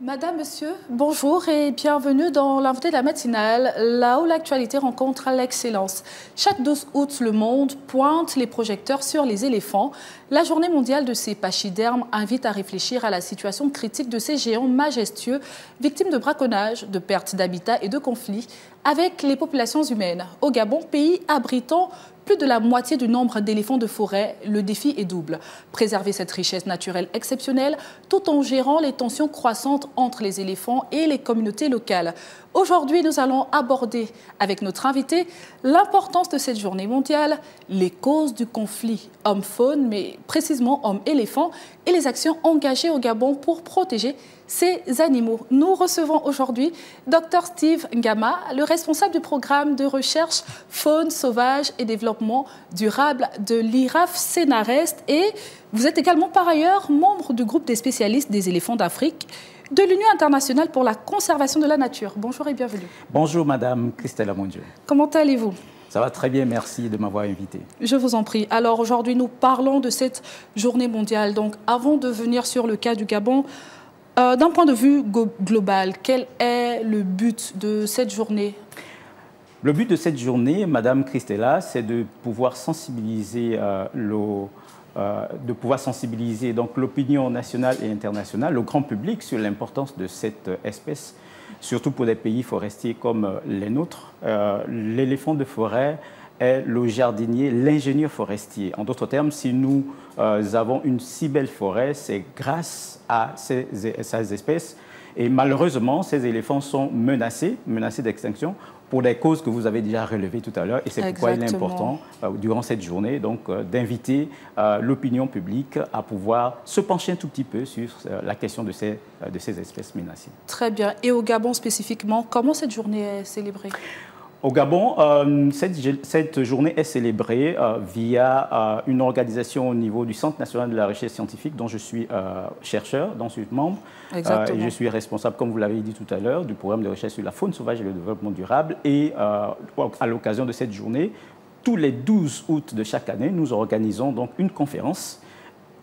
Madame, Monsieur, bonjour et bienvenue dans l'invité de la matinale, là où l'actualité rencontre l'excellence. Chaque 12 août, le monde pointe les projecteurs sur les éléphants. La journée mondiale de ces pachydermes invite à réfléchir à la situation critique de ces géants majestueux, victimes de braconnage, de pertes d'habitat et de conflits avec les populations humaines. Au Gabon, pays abritant plus de la moitié du nombre d'éléphants de forêt, le défi est double. Préserver cette richesse naturelle exceptionnelle tout en gérant les tensions croissantes entre les éléphants et les communautés locales. Aujourd'hui, nous allons aborder avec notre invité l'importance de cette journée mondiale, les causes du conflit homme-faune, mais précisément homme-éléphant, et les actions engagées au Gabon pour protéger ces animaux. Nous recevons aujourd'hui Dr Steve Ngama, le responsable du programme de recherche faune sauvage et développement durable de l'IRAF Sénarest. Et vous êtes également par ailleurs membre du groupe des spécialistes des éléphants d'Afrique de l'Union internationale pour la conservation de la nature. Bonjour et bienvenue. Bonjour Madame Christelle Amondieu. Comment allez-vous? Ça va très bien, merci de m'avoir invité. Je vous en prie. Alors aujourd'hui, nous parlons de cette journée mondiale. Donc avant de venir sur le cas du Gabon, d'un point de vue global, quel est le but de cette journée? Le but de cette journée, Madame Christella, c'est de pouvoir sensibiliser donc l'opinion nationale et internationale, le grand public, sur l'importance de cette espèce, surtout pour des pays forestiers comme les nôtres. L'éléphant de forêt est le jardinier, l'ingénieur forestier. En d'autres termes, si nous avons une si belle forêt, c'est grâce à ces espèces. Et malheureusement, ces éléphants sont menacés d'extinction pour des causes que vous avez déjà relevées tout à l'heure. Et c'est pourquoi il est important, durant cette journée, d'inviter l'opinion publique à pouvoir se pencher un tout petit peu sur la question de ces espèces menacées. Très bien. Et au Gabon spécifiquement, comment cette journée est célébrée? Au Gabon, cette journée est célébrée via une organisation au niveau du Centre national de la recherche scientifique dont je suis chercheur, dont je suis membre. Et je suis responsable, comme vous l'avez dit tout à l'heure, du programme de recherche sur la faune sauvage et le développement durable. Et à l'occasion de cette journée, tous les 12 août de chaque année, nous organisons donc une conférence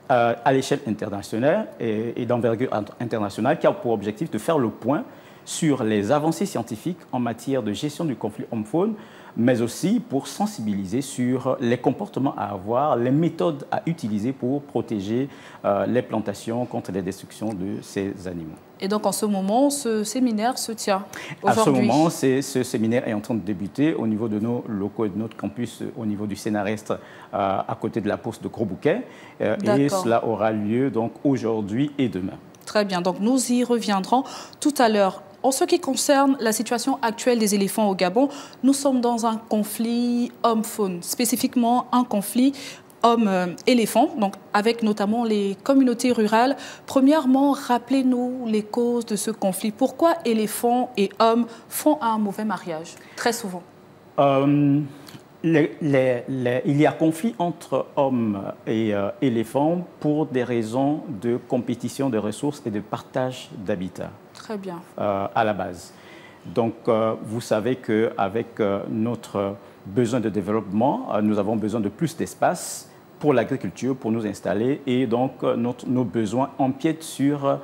à l'échelle internationale et d'envergure internationale qui a pour objectif de faire le point sur les avancées scientifiques en matière de gestion du conflit homme-faune, mais aussi pour sensibiliser sur les comportements à avoir, les méthodes à utiliser pour protéger les plantations contre les destructions de ces animaux. Et donc en ce moment, ce séminaire se tient aujourd'hui? À ce moment, ce séminaire est en train de débuter au niveau de nos locaux et de notre campus, au niveau du Sénarest, à côté de la poste de Gros-Bouquet. Et cela aura lieu donc aujourd'hui et demain. Très bien, donc nous y reviendrons tout à l'heure. En ce qui concerne la situation actuelle des éléphants au Gabon, nous sommes dans un conflit homme-faune, spécifiquement un conflit homme-éléphant, donc avec notamment les communautés rurales. Premièrement, rappelez-nous les causes de ce conflit. Pourquoi éléphants et hommes font un mauvais mariage, très souvent? Il y a conflit entre hommes et éléphants pour des raisons de compétition de ressources et de partage d'habitat. Très bien. À la base. Donc, vous savez qu'avec notre besoin de développement, nous avons besoin de plus d'espace pour l'agriculture, pour nous installer, et donc nos besoins empiètent sur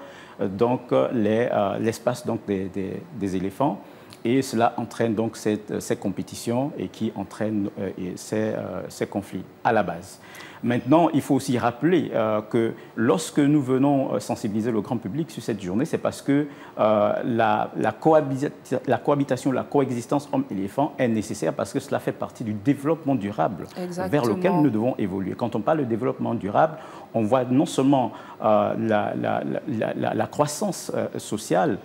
l'espace des éléphants. Et cela entraîne donc ces compétitions et qui entraînent ces conflits à la base. Maintenant, il faut aussi rappeler que lorsque nous venons sensibiliser le grand public sur cette journée, c'est parce que la cohabitation, la coexistence homme-éléphant est nécessaire parce que cela fait partie du développement durable vers lequel nous devons évoluer. Quand on parle de développement durable, on voit non seulement la croissance sociale,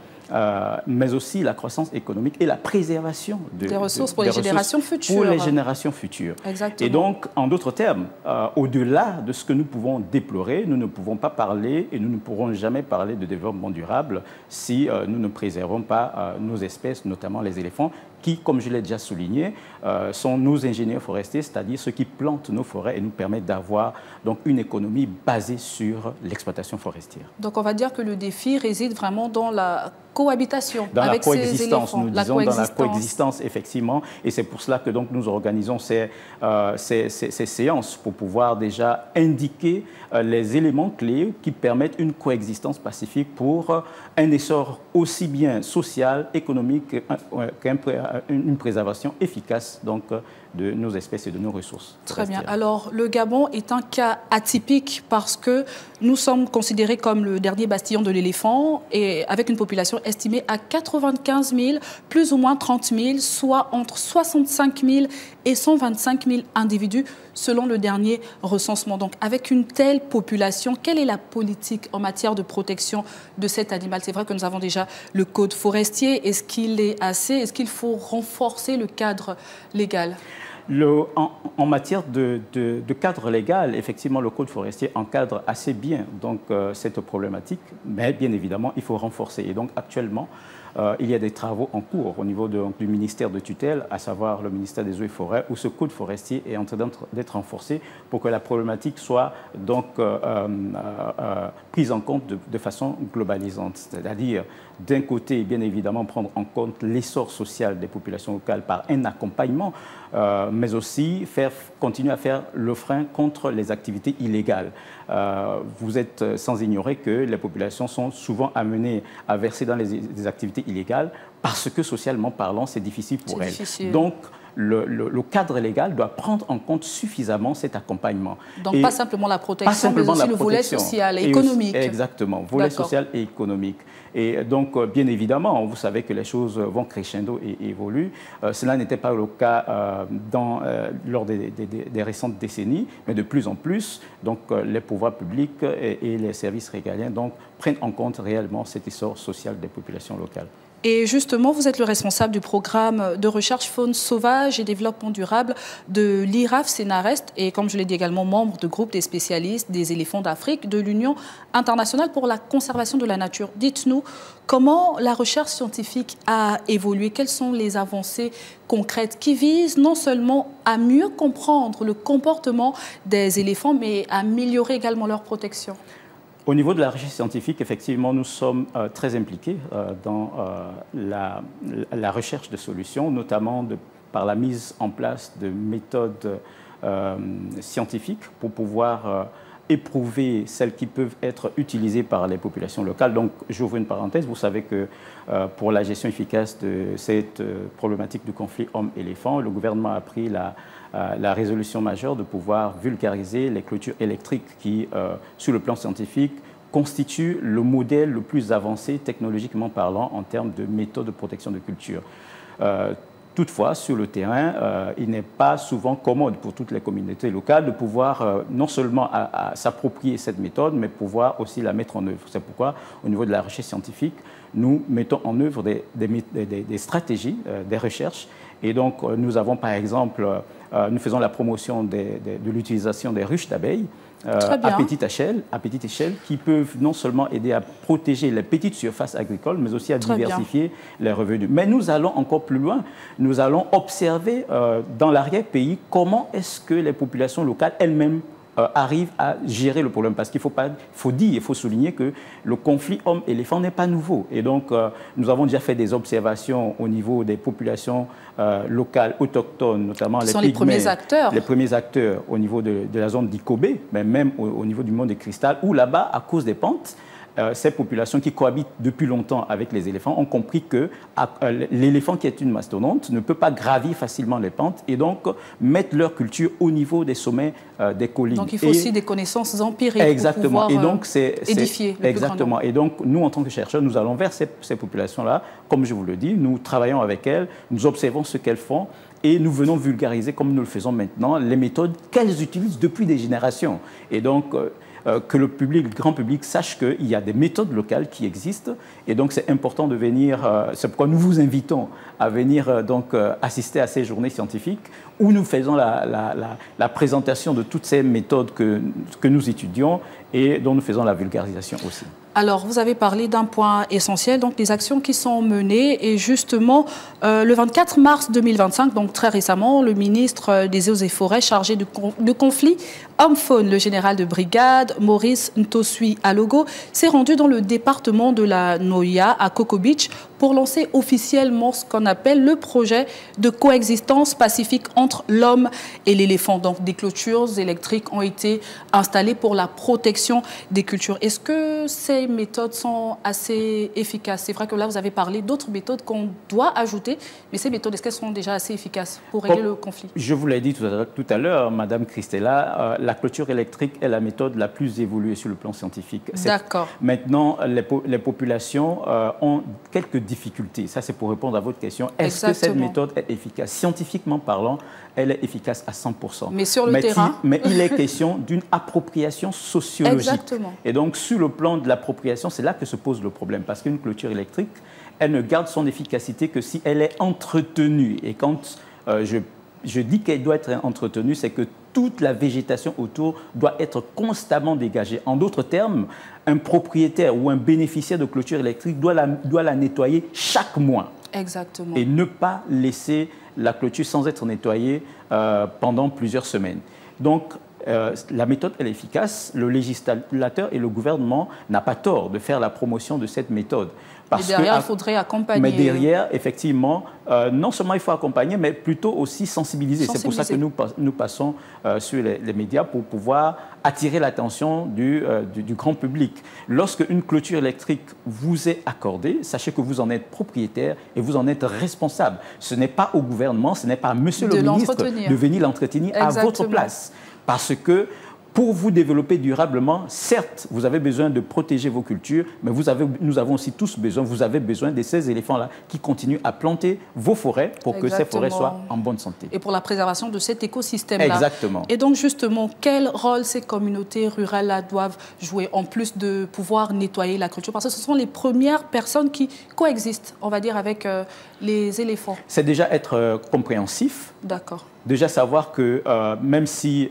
mais aussi la croissance économique et la préservation des ressources pour les générations futures. Pour les générations futures. Exactement. Et donc, en d'autres termes, au-delà de ce que nous pouvons déplorer, nous ne pouvons pas parler et nous ne pourrons jamais parler de développement durable si nous ne préservons pas nos espèces, notamment les éléphants, qui, comme je l'ai déjà souligné, sont nos ingénieurs forestiers, c'est-à-dire ceux qui plantent nos forêts et nous permettent d'avoir donc une économie basée sur l'exploitation forestière. Donc on va dire que le défi réside vraiment dans la cohabitation avec ces éléphants. Nous disons dans la coexistence, effectivement, et c'est pour cela que donc, nous organisons ces séances pour pouvoir déjà indiquer les éléments clés qui permettent une coexistence pacifique pour un essor aussi bien social, économique, qu'une préservation efficace donc, de nos espèces et de nos ressources. Très bien. Alors, le Gabon est un cas atypique parce que nous sommes considérés comme le dernier bastillon de l'éléphant et avec une population estimée à 95 000, plus ou moins 30 000, soit entre 65 000 et 125 000 individus selon le dernier recensement. Donc, avec une telle population, quelle est la politique en matière de protection de cet animal? C'est vrai que nous avons déjà le code forestier. Est-ce qu'il est assez? Est-ce qu'il faut renforcer le cadre légal? En matière de cadre légal, effectivement, le Code forestier encadre assez bien donc, cette problématique, mais bien évidemment, il faut renforcer. Et donc, actuellement, il y a des travaux en cours au niveau du ministère de tutelle, à savoir le ministère des Eaux et Forêts, où ce Code forestier est en train d'être renforcé pour que la problématique soit donc prise en compte de façon globalisante. C'est-à-dire, d'un côté, bien évidemment, prendre en compte l'essor social des populations locales par un accompagnement, mais aussi continuer à faire le frein contre les activités illégales. Vous êtes sans ignorer que les populations sont souvent amenées à verser dans des activités illégales parce que, socialement parlant, c'est difficile pour elles. Donc, le cadre légal doit prendre en compte suffisamment cet accompagnement. Donc, pas simplement la protection, mais aussi le volet social et économique. Exactement, volet social et économique. Et donc, bien évidemment, vous savez que les choses vont crescendo et évoluent. Cela n'était pas le cas lors des récentes décennies, mais de plus en plus, donc, les pouvoirs publics et les services régaliens donc, prennent en compte réellement cet essor social des populations locales. Et justement, vous êtes le responsable du programme de recherche faune sauvage et développement durable de l'IRAF Sénarest et, comme je l'ai dit également, membre du groupe des spécialistes des éléphants d'Afrique de l'Union internationale pour la conservation de la nature. Dites-nous, comment la recherche scientifique a évolué? Quelles sont les avancées concrètes qui visent non seulement à mieux comprendre le comportement des éléphants, mais à améliorer également leur protection? Au niveau de la recherche scientifique, effectivement, nous sommes très impliqués dans la recherche de solutions, notamment par la mise en place de méthodes scientifiques pour pouvoir éprouver celles qui peuvent être utilisées par les populations locales. Donc, j'ouvre une parenthèse. Vous savez que pour la gestion efficace de cette problématique du conflit homme-éléphant, le gouvernement a pris la résolution majeure de pouvoir vulgariser les clôtures électriques qui, sur le plan scientifique, constituent le modèle le plus avancé technologiquement parlant en termes de méthodes de protection de culture. Toutefois, sur le terrain, il n'est pas souvent commode pour toutes les communautés locales de pouvoir non seulement s'approprier cette méthode, mais pouvoir aussi la mettre en œuvre. C'est pourquoi, au niveau de la recherche scientifique, nous mettons en œuvre des stratégies, des recherches. Et donc, nous avons par exemple, nous faisons la promotion de l'utilisation des ruches d'abeilles à petite échelle, qui peuvent non seulement aider à protéger les petites surfaces agricoles, mais aussi à diversifier les revenus. Mais nous allons encore plus loin. Nous allons observer dans l'arrière-pays comment est-ce que les populations locales elles-mêmes arrivent à gérer le problème. Parce qu'il faut souligner que le conflit homme-éléphant n'est pas nouveau. Et donc, nous avons déjà fait des observations au niveau des populations locales, autochtones, notamment les pygmées, les premiers acteurs au niveau de la zone d'Ikobe, mais même au niveau du monde des Cristal, où là-bas, à cause des pentes, ces populations qui cohabitent depuis longtemps avec les éléphants ont compris que l'éléphant qui est une mastodonte ne peut pas gravir facilement les pentes et donc mettre leur culture au niveau des sommets des collines. Donc il faut aussi des connaissances empiriques pour pouvoir édifier. Exactement. Et donc nous, en tant que chercheurs, nous allons vers ces populations-là. Comme je vous le dis, nous travaillons avec elles, nous observons ce qu'elles font et nous venons vulgariser, comme nous le faisons maintenant, les méthodes qu'elles utilisent depuis des générations. Et donc que le grand public sache qu'il y a des méthodes locales qui existent. Et donc, c'est important de venir, c'est pourquoi nous vous invitons à venir donc, assister à ces journées scientifiques où nous faisons la présentation de toutes ces méthodes que nous étudions et dont nous faisons la vulgarisation aussi. Alors, vous avez parlé d'un point essentiel, donc les actions qui sont menées. Et justement, le 24 mars 2025, donc très récemment, le ministre des Eaux et Forêts chargé de conflit homme-faune, le général de brigade Maurice Ntosui Alogo, s'est rendu dans le département de la Noya à Coco Beach pour lancer officiellement ce qu'on appelle le projet de coexistence pacifique entre l'homme et l'éléphant. Donc, des clôtures électriques ont été installées pour la protection des cultures. Est-ce que ces méthodes sont assez efficaces? C'est vrai que là, vous avez parlé d'autres méthodes qu'on doit ajouter, mais ces méthodes, est-ce qu'elles sont déjà assez efficaces pour régler le conflit? Je vous l'ai dit tout à l'heure, Madame Christella, la clôture électrique est la méthode la plus évoluée sur le plan scientifique. D'accord. Maintenant, les populations ont quelques difficultés. Ça, c'est pour répondre à votre question. Est-ce que cette méthode est efficace? Scientifiquement parlant, elle est efficace à 100%. Mais sur le terrain? Mais il est question d'une appropriation sociologique. Exactement. Et donc, sur le plan de l'appropriation, c'est là que se pose le problème. Parce qu'une clôture électrique, elle ne garde son efficacité que si elle est entretenue. Et quand je dis qu'elle doit être entretenue, c'est que toute la végétation autour doit être constamment dégagée. En d'autres termes, un propriétaire ou un bénéficiaire de clôture électrique doit la nettoyer chaque mois. Exactement. Et ne pas laisser la clôture sans être nettoyée pendant plusieurs semaines. Donc, la méthode elle est efficace. Le législateur et le gouvernement n'ont pas tort de faire la promotion de cette méthode. Parce derrière, il faudrait accompagner. Mais derrière, effectivement, non seulement il faut accompagner, mais plutôt aussi sensibiliser. C'est pour ça que nous passons sur les médias pour pouvoir attirer l'attention du grand public. Lorsque une clôture électrique vous est accordée, sachez que vous en êtes propriétaire et vous en êtes responsable. Ce n'est pas au gouvernement, ce n'est pas à monsieur le ministre de venir l'entretenir à votre place. Parce que pour vous développer durablement, certes, vous avez besoin de protéger vos cultures, mais nous avons aussi tous besoin, vous avez besoin de ces éléphants-là qui continuent à planter vos forêts pour que ces forêts soient en bonne santé. Et pour la préservation de cet écosystème-là. Exactement. Et donc, justement, quel rôle ces communautés rurales-là doivent jouer, en plus de pouvoir nettoyer la clôture? Parce que ce sont les premières personnes qui coexistent, on va dire, avec les éléphants. C'est déjà être compréhensif. D'accord. Déjà savoir que même si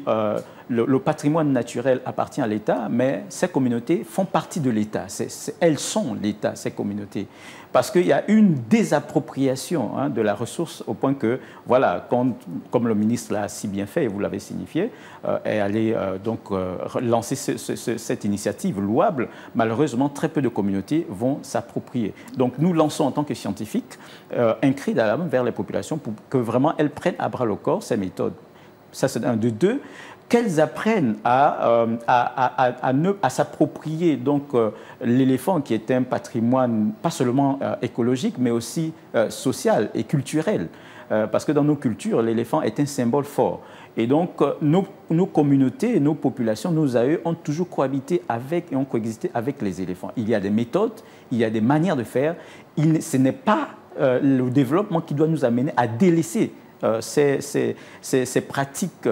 le patrimoine naturel appartient à l'État, mais ces communautés font partie de l'État. Elles sont l'État, ces communautés. Parce qu'il y a une désappropriation de la ressource au point que, voilà, comme le ministre l'a si bien fait, et vous l'avez signifié, est allé lancer cette initiative louable. Malheureusement, très peu de communautés vont s'approprier. Donc nous lançons en tant que scientifiques un cri d'alarme vers les populations pour que vraiment elles prennent à bras le corps ces méthodes. Ça, c'est un de deux. Qu'elles apprennent à s'approprier l'éléphant qui est un patrimoine pas seulement écologique mais aussi social et culturel. Parce que dans nos cultures, l'éléphant est un symbole fort. Et donc, nos communautés, nos populations, nos aïeux ont toujours cohabité avec et ont coexisté avec les éléphants. Il y a des méthodes, il y a des manières de faire. Ce n'est pas le développement qui doit nous amener à délaisser ces pratiques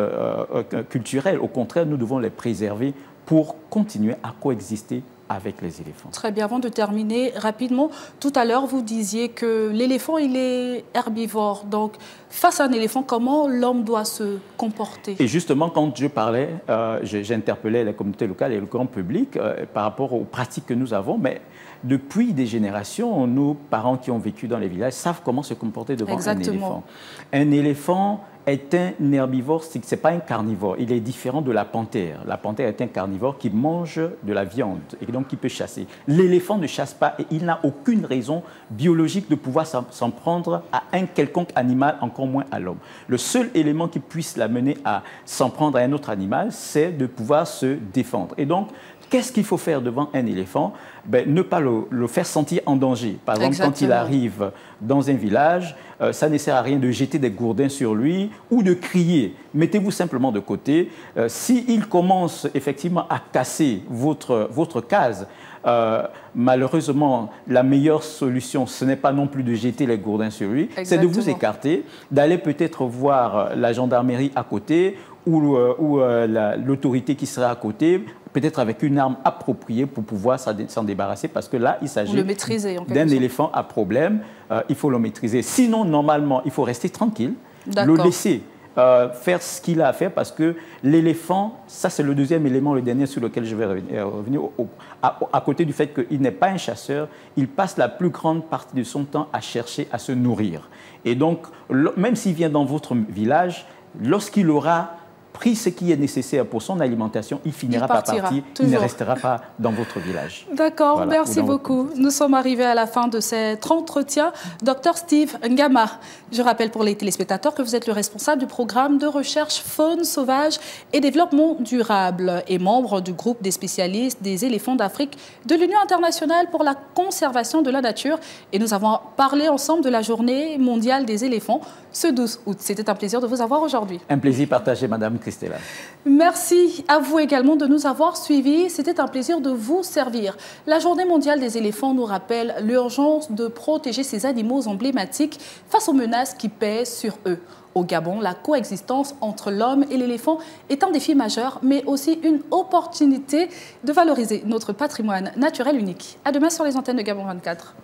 culturelles. Au contraire, nous devons les préserver pour continuer à coexister avec les éléphants. Très bien. Avant de terminer, rapidement, tout à l'heure, vous disiez que l'éléphant, il est herbivore. Donc, face à un éléphant, comment l'homme doit se comporter? Et justement, quand je parlais, j'interpellais les communautés locales et le grand public par rapport aux pratiques que nous avons, mais depuis des générations, nos parents qui ont vécu dans les villages savent comment se comporter devant un éléphant. Un éléphant est un herbivore, ce n'est pas un carnivore. Il est différent de la panthère. La panthère est un carnivore qui mange de la viande et donc qui peut chasser. L'éléphant ne chasse pas et il n'a aucune raison biologique de pouvoir s'en prendre à un quelconque animal, encore moins à l'homme. Le seul élément qui puisse l'amener à s'en prendre à un autre animal, c'est de pouvoir se défendre. Et donc, qu'est-ce qu'il faut faire devant un éléphant? Ne pas le faire sentir en danger. Par exemple, quand il arrive dans un village, ça ne sert à rien de jeter des gourdins sur lui ou de crier. Mettez-vous simplement de côté. S'il commence effectivement à casser votre case, malheureusement, la meilleure solution, ce n'est pas non plus de jeter les gourdins sur lui, c'est de vous écarter, d'aller peut-être voir la gendarmerie à côté ou l'autorité qui sera à côté, peut-être avec une arme appropriée pour pouvoir s'en débarrasser, parce que là, il s'agit d'un éléphant à problème, il faut le maîtriser. Sinon, normalement, il faut rester tranquille, le laisser faire ce qu'il a à faire parce que l'éléphant, ça c'est le deuxième élément, le dernier sur lequel je vais revenir, à côté du fait qu'il n'est pas un chasseur, il passe la plus grande partie de son temps à chercher à se nourrir. Et donc, même s'il vient dans votre village, lorsqu'il aura pris ce qui est nécessaire pour son alimentation, il finira par partir, il ne restera pas dans votre village. D'accord, voilà, merci beaucoup. Nous sommes arrivés à la fin de cet entretien. Dr Steve Ngama, je rappelle pour les téléspectateurs que vous êtes le responsable du programme de recherche faune sauvage et développement durable et membre du groupe des spécialistes des éléphants d'Afrique de l'Union internationale pour la conservation de la nature. Et nous avons parlé ensemble de la journée mondiale des éléphants ce 12 août. C'était un plaisir de vous avoir aujourd'hui. Un plaisir partagé, Madame Christella. Merci à vous également de nous avoir suivis. C'était un plaisir de vous servir. La journée mondiale des éléphants nous rappelle l'urgence de protéger ces animaux emblématiques face aux menaces qui pèsent sur eux. Au Gabon, la coexistence entre l'homme et l'éléphant est un défi majeur, mais aussi une opportunité de valoriser notre patrimoine naturel unique. À demain sur les antennes de Gabon 24.